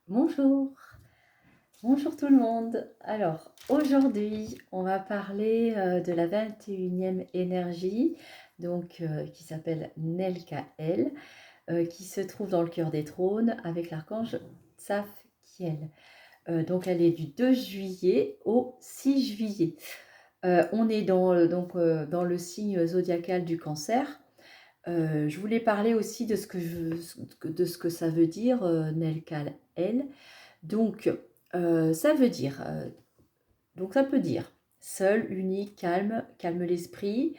Bonjour, bonjour tout le monde. Alors aujourd'hui, on va parler de la 21e énergie, qui s'appelle Nelka-El, qui se trouve dans le cœur des trônes avec l'archange Tsafkiel. Donc elle est du 2 juillet au 6 juillet. On est dans le signe zodiacal du Cancer. Je voulais parler aussi de ce que ça veut dire, Nelka-El. Donc, ça veut dire, ça peut dire seul, unique, calme, calme l'esprit.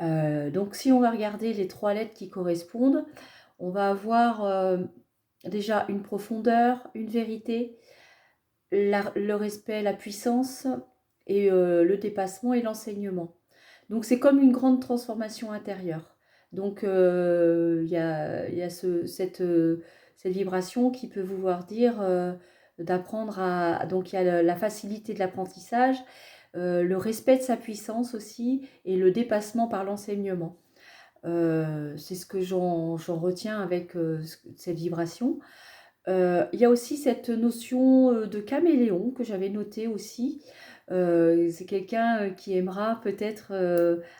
Donc, si on va regarder les 3 lettres qui correspondent, on va avoir déjà une profondeur, une vérité, le respect, la puissance et le dépassement et l'enseignement. Donc, c'est comme une grande transformation intérieure. Donc, il y a cette vibration qui peut vouloir dire d'apprendre à... Donc, il y a la facilité de l'apprentissage, le respect de sa puissance aussi et le dépassement par l'enseignement. C'est ce que j'en retiens avec cette vibration. Il y a aussi cette notion de caméléon que j'avais notée aussi. C'est quelqu'un qui aimera peut-être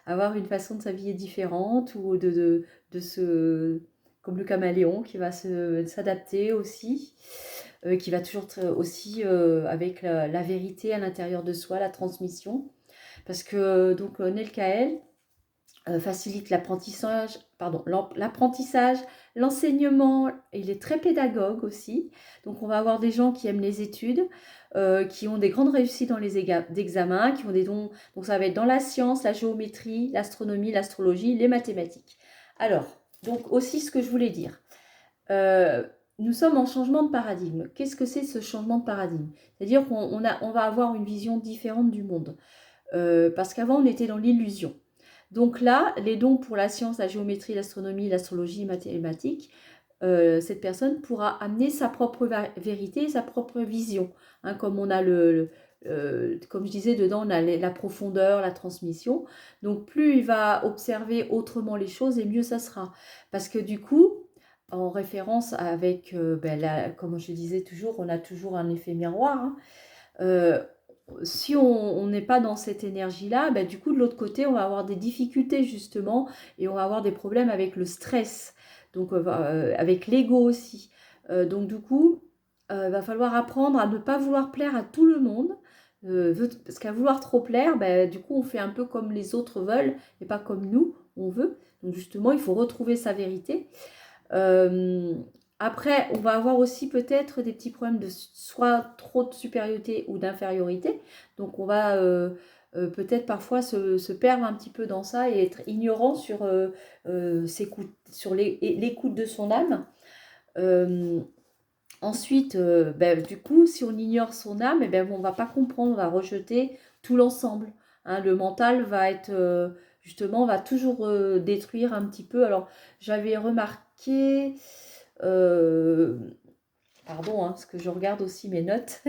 avoir une façon de s'habiller différente ou comme le caméléon, qui va s'adapter aussi, qui va toujours aussi avec la vérité à l'intérieur de soi, la transmission. Parce que Nelkael facilite l'apprentissage, l'enseignement. Il est très pédagogue aussi. Donc on va avoir des gens qui aiment les études, qui ont des grandes réussites dans les examens, qui ont des dons. Donc ça va être dans la science, la géométrie, l'astronomie, l'astrologie, les mathématiques. Alors, donc aussi ce que je voulais dire. Nous sommes en changement de paradigme. Qu'est-ce que c'est ce changement de paradigme? C'est-à-dire qu'on va avoir une vision différente du monde. Parce qu'avant, on était dans l'illusion. Donc là, les dons pour la science, la géométrie, l'astronomie, l'astrologie, les mathématiques, cette personne pourra amener sa propre vérité, sa propre vision. Hein, comme on a comme je disais, dedans, on a la profondeur, la transmission. Donc plus il va observer autrement les choses, et mieux ça sera. Parce que du coup, en référence avec, comme je disais toujours, on a toujours un effet miroir. Hein, si on n'est pas dans cette énergie-là, du coup, de l'autre côté, on va avoir des difficultés justement et on va avoir des problèmes avec le stress, donc avec l'ego aussi. Donc du coup, il va falloir apprendre à ne pas vouloir plaire à tout le monde, parce qu'à vouloir trop plaire, du coup, on fait un peu comme les autres veulent et pas comme nous, on veut. Donc justement, il faut retrouver sa vérité. Euh, Après, on va avoir aussi peut-être des petits problèmes de soit trop de supériorité ou d'infériorité. Donc, on va peut-être parfois se perdre un petit peu dans ça et être ignorant sur, sur l'écoute de son âme. Euh, Ensuite, du coup, si on ignore son âme, on ne va pas comprendre, on va rejeter tout l'ensemble. Hein, le mental va être, justement, va toujours détruire un petit peu. Alors, j'avais remarqué, euh, pardon, hein, parce que je regarde aussi mes notes.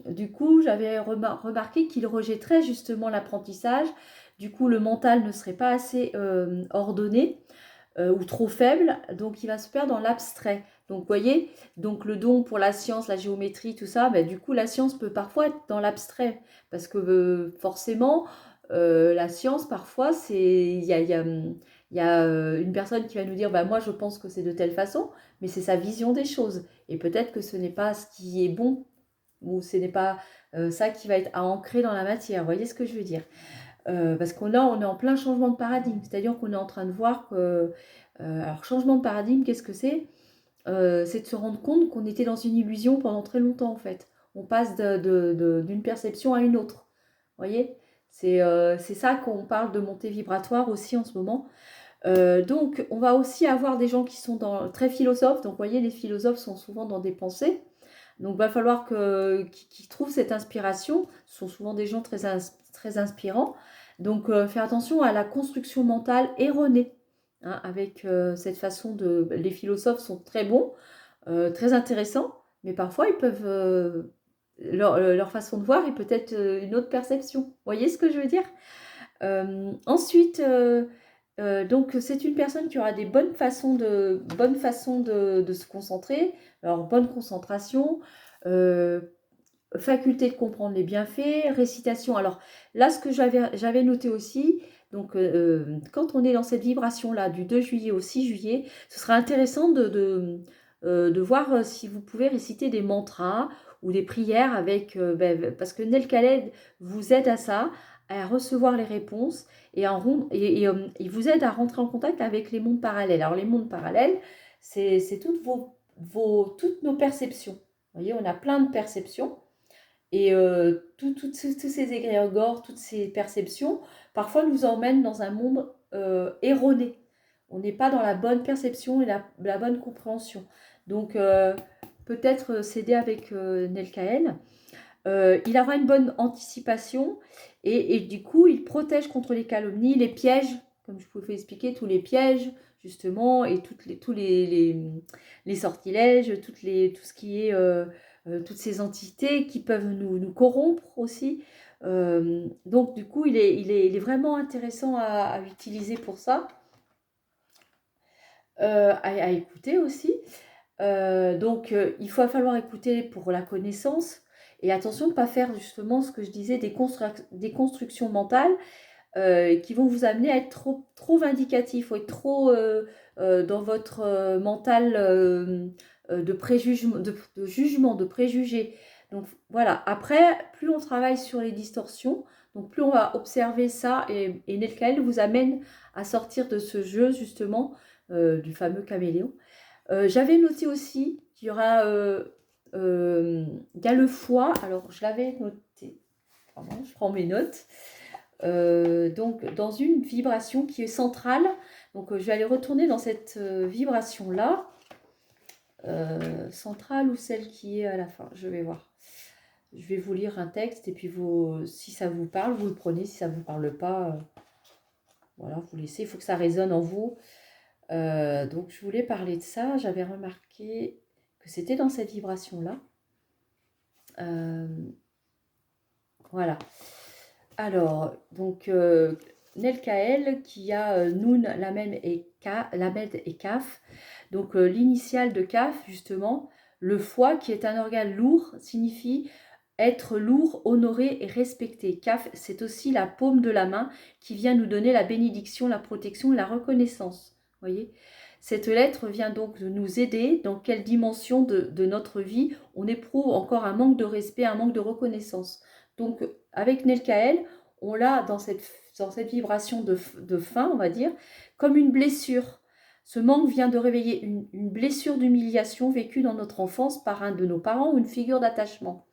Du coup, j'avais remarqué qu'il rejetterait justement l'apprentissage. Du coup, le mental ne serait pas assez ordonné ou trop faible, donc il va se perdre dans l'abstrait. Donc, vous voyez, donc le don pour la science, la géométrie, tout ça, du coup, la science peut parfois être dans l'abstrait, parce que forcément, la science, parfois, il y a une personne qui va nous dire, moi, je pense que c'est de telle façon, mais c'est sa vision des choses. Et peut-être que ce n'est pas ce qui est bon, ou ce n'est pas ça qui va être à ancrer dans la matière. Vous voyez ce que je veux dire? Parce on est en plein changement de paradigme, c'est-à-dire qu'on est en train de voir que... alors, changement de paradigme, qu'est-ce que c'est? C'est de se rendre compte qu'on était dans une illusion pendant très longtemps, en fait. On passe d'une perception à une autre. Vous voyez? C'est ça qu'on parle de montée vibratoire aussi en ce moment. Donc, on va aussi avoir des gens qui sont très philosophes. Donc, vous voyez, les philosophes sont souvent dans des pensées. Donc, il va falloir qu'ils trouvent cette inspiration. Ce sont souvent des gens très inspirants. Donc, faire attention à la construction mentale erronée. Hein, avec cette façon de... Les philosophes sont très bons, très intéressants, mais parfois, ils peuvent... leur façon de voir est peut-être une autre perception. Vous voyez ce que je veux dire? Ensuite, Donc, c'est une personne qui aura des bonnes façons de se concentrer. Alors, bonne concentration, euh, faculté de comprendre les bienfaits, récitation. Alors là, ce que j'avais noté aussi, donc quand on est dans cette vibration-là du 2 juillet au 6 juillet, ce sera intéressant de voir si vous pouvez réciter des mantras ou des prières avec, parce que Nel Khaled vous aide à ça, à recevoir les réponses il vous aide à rentrer en contact avec les mondes parallèles. Alors les mondes parallèles, c'est toutes nos perceptions. Vous voyez, on a plein de perceptions. Et tous ces égrégores, toutes ces perceptions, parfois nous emmènent dans un monde erroné. On n'est pas dans la bonne perception et la bonne compréhension. Donc, peut-être s'aider avec Nelkael. Il aura une bonne anticipation et du coup, il protège contre les calomnies, les pièges, comme je pouvais expliquer, tous les pièges, justement, et tous les sortilèges, tout ce qui est toutes ces entités qui peuvent nous corrompre aussi. Donc, du coup, il est vraiment intéressant à utiliser pour ça, à écouter aussi. Donc, il va falloir écouter pour la connaissance. Et attention de ne pas faire justement ce que je disais, des constructions mentales qui vont vous amener à être trop vindicatif, ou être trop dans votre mental de jugement, de préjugés. Donc voilà, après, plus on travaille sur les distorsions, donc plus on va observer ça, et Nelkael vous amène à sortir de ce jeu justement du fameux caméléon. J'avais noté aussi qu'il y aura il y a le foie, alors je l'avais noté, pardon, je prends mes notes, donc dans une vibration qui est centrale, donc je vais aller retourner dans cette vibration-là, centrale ou celle qui est à la fin, je vais voir. Je vais vous lire un texte et puis si ça vous parle, vous le prenez, si ça ne vous parle pas, voilà, vous laissez, il faut que ça résonne en vous. Donc je voulais parler de ça, j'avais remarqué que c'était dans cette vibration-là. Voilà. Alors, donc, Nelkael qui a Noun, Lamed et Kaf. Donc, l'initiale de Kaf, justement, le foie, qui est un organe lourd, signifie être lourd, honoré et respecté. Kaf, c'est aussi la paume de la main qui vient nous donner la bénédiction, la protection et la reconnaissance. Voyez ? Cette lettre vient donc de nous aider dans quelle dimension de notre vie on éprouve encore un manque de respect, un manque de reconnaissance. Donc, avec Nelkael, on l'a dans cette vibration de fin, on va dire, comme une blessure. Ce manque vient de réveiller une blessure d'humiliation vécue dans notre enfance par un de nos parents ou une figure d'attachement.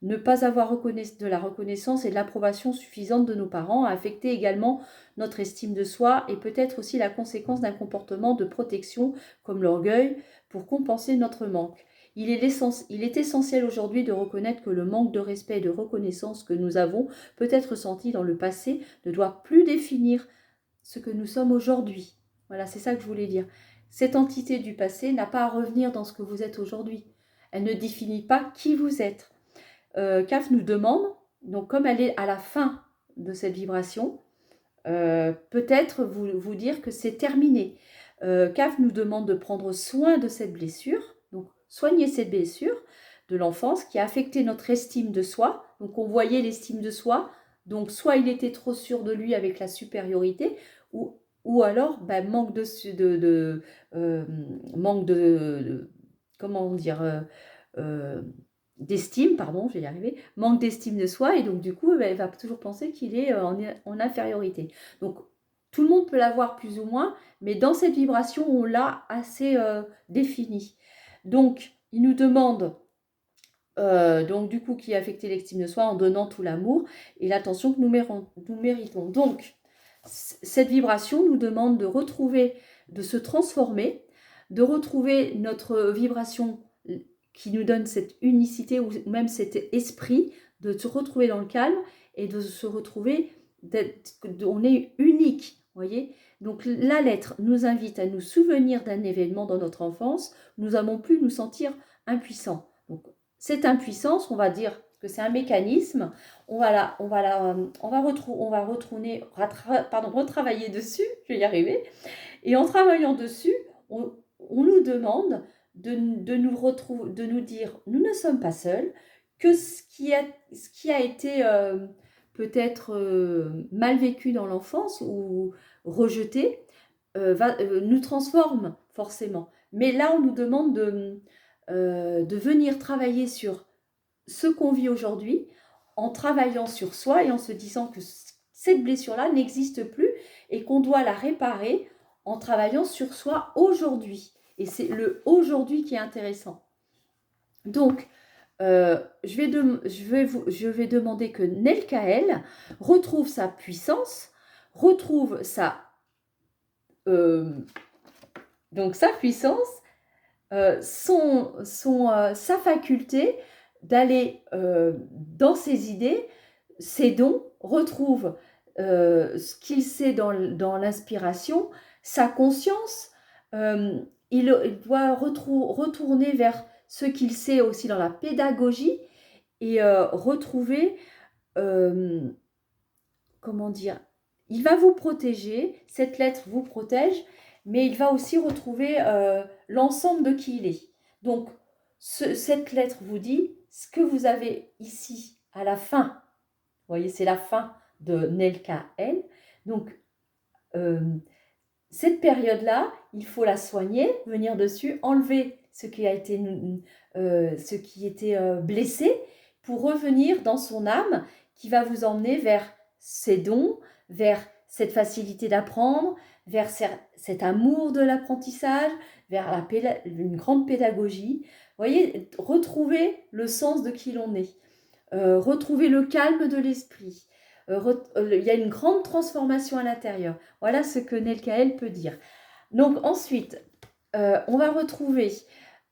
Ne pas avoir de la reconnaissance et de l'approbation suffisante de nos parents a affecté également notre estime de soi et peut-être aussi la conséquence d'un comportement de protection comme l'orgueil pour compenser notre manque. Il est essentiel aujourd'hui de reconnaître que le manque de respect et de reconnaissance que nous avons peut-être ressenti dans le passé ne doit plus définir ce que nous sommes aujourd'hui. Voilà, c'est ça que je voulais dire. Cette entité du passé n'a pas à revenir dans ce que vous êtes aujourd'hui. Elle ne définit pas qui vous êtes. CAF nous demande, donc comme elle est à la fin de cette vibration, peut-être vous dire que c'est terminé. CAF nous demande de prendre soin de cette blessure, donc soigner cette blessure de l'enfance qui a affecté notre estime de soi. Donc on voyait l'estime de soi, donc soit il était trop sûr de lui avec la supériorité, ou alors manque de comment dire d'estime, pardon, je vais y arriver, manque d'estime de soi, et donc du coup, elle va toujours penser qu'il est en infériorité. Donc, tout le monde peut l'avoir plus ou moins, mais dans cette vibration, on l'a assez défini. Donc, il nous demande, donc du coup, qui a affecté l'estime de soi en donnant tout l'amour et l'attention que nous méritons. Donc, cette vibration nous demande de retrouver, de se transformer, de retrouver notre vibration qui nous donne cette unicité ou même cet esprit de se retrouver dans le calme et de se retrouver, on est unique, voyez. Donc la lettre nous invite à nous souvenir d'un événement dans notre enfance, nous n'avons plus nous sentir impuissants. Donc cette impuissance, on va dire parce que c'est un mécanisme, retravailler dessus, je vais y arriver, et en travaillant dessus, on nous demande de nous dire, nous ne sommes pas seuls, que ce qui a été peut-être mal vécu dans l'enfance ou rejeté, nous transforme forcément. Mais là, on nous demande de venir travailler sur ce qu'on vit aujourd'hui, en travaillant sur soi et en se disant que cette blessure-là n'existe plus et qu'on doit la réparer en travaillant sur soi aujourd'hui. Et c'est le aujourd'hui qui est intéressant. Donc, je vais demander que Nelkaël retrouve sa puissance, retrouve donc sa puissance, sa faculté d'aller dans ses idées, ses dons, retrouve ce qu'il sait dans l'inspiration, sa conscience. Il doit retourner vers ce qu'il sait aussi dans la pédagogie et retrouver, comment dire, il va vous protéger, cette lettre vous protège, mais il va aussi retrouver l'ensemble de qui il est. Donc, cette lettre vous dit ce que vous avez ici à la fin. Vous voyez, c'est la fin de Nelkaël. Donc, cette période-là, il faut la soigner, venir dessus, enlever ce qui était blessé pour revenir dans son âme qui va vous emmener vers ses dons, vers cette facilité d'apprendre, vers cet amour de l'apprentissage, vers une grande pédagogie. Vous voyez, retrouver le sens de qui l'on est, retrouver le calme de l'esprit. Il y a une grande transformation à l'intérieur. Voilà ce que Nelkaël peut dire. Donc ensuite, on va retrouver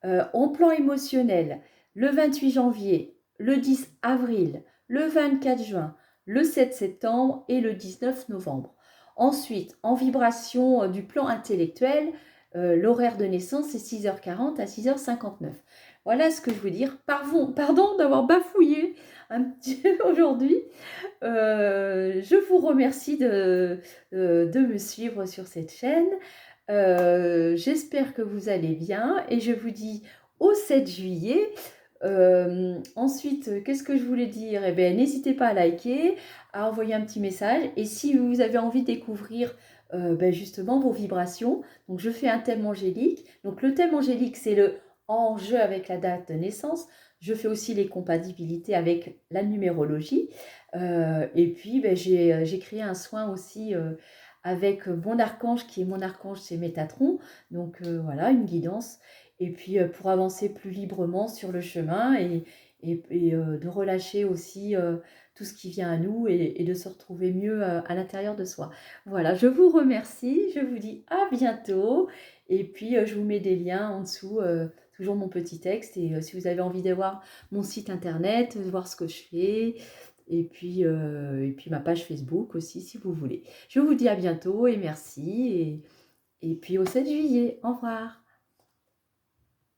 en plan émotionnel le 28 janvier, le 10 avril, le 24 juin, le 7 septembre et le 19 novembre. Ensuite, en vibration du plan intellectuel, l'horaire de naissance est 6h40 à 6h59. Voilà ce que je veux dire. Pardon d'avoir bafouillé un petit peu aujourd'hui. Je vous remercie de me suivre sur cette chaîne. J'espère que vous allez bien et je vous dis au 7 juillet. Ensuite, qu'est-ce que je voulais dire? Eh bien, n'hésitez pas à liker, à envoyer un petit message. Et si vous avez envie de découvrir justement vos vibrations, donc je fais un thème angélique. Donc le thème angélique, c'est le en jeu avec la date de naissance. Je fais aussi les compatibilités avec la numérologie. Et puis, j'ai créé un soin aussi avec mon archange, qui est mon archange, c'est Métatron. Donc voilà, une guidance. Et puis pour avancer plus librement sur le chemin et de relâcher aussi tout ce qui vient à nous et de se retrouver mieux à l'intérieur de soi. Voilà, je vous remercie, je vous dis à bientôt. Et puis je vous mets des liens en dessous, toujours mon petit texte. Et si vous avez envie de voir mon site internet, de voir ce que je fais, et puis ma page Facebook aussi, si vous voulez. Je vous dis à bientôt et merci. Et puis au 7 juillet. Au revoir.